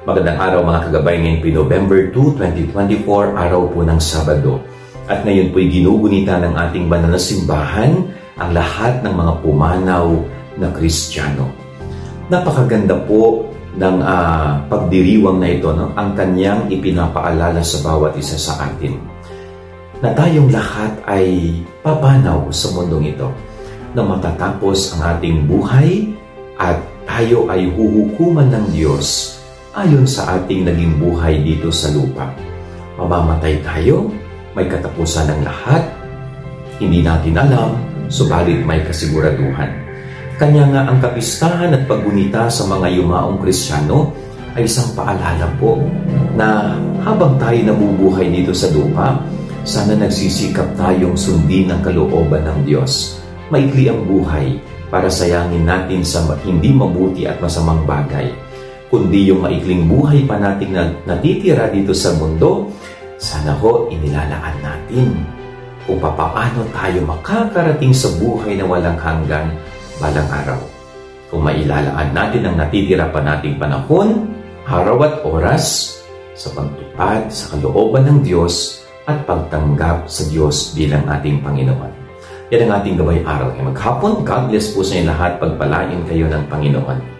Magandang araw mga kagabay, ngayon po November 2, 2024, araw po ng Sabado. At ngayon po'y ginugunita ng ating banal na simbahan ang lahat ng mga pumanaw na Kristiyano. Napakaganda po ng pagdiriwang na ito, no? Ang kanyang ipinapaalala sa bawat isa sa atin na tayong lahat ay papanaw sa mundong ito, na matatapos ang ating buhay at tayo ay huhukuman ng Diyos ayon sa ating naging buhay dito sa lupa. Mamamatay tayo, may katapusan ng lahat, hindi natin alam, subalit may kasiguraduhan. Kanya nga ang kapistahan at paggunita sa mga yumaong Kristiyano ay isang paalala po na habang tayo nabubuhay dito sa lupa, sana nagsisikap tayong sundin ang kalooban ng Diyos. Maikli ang buhay para sayangin natin sa hindi mabuti at masamang bagay, kundi yung maikling buhay pa nating natitira dito sa mundo, sana ho inilalaan natin kung papaano tayo makakarating sa buhay na walang hanggan balang araw. Kung mailalaan natin ang natitira pa nating panahon, araw at oras, sa pagtupad sa kalooban ng Diyos at pagtanggap sa Diyos bilang ating Panginoon. Yan ang ating gabay araw. Maghapon, God bless po sa inyo lahat. Pagpalain kayo ng Panginoon.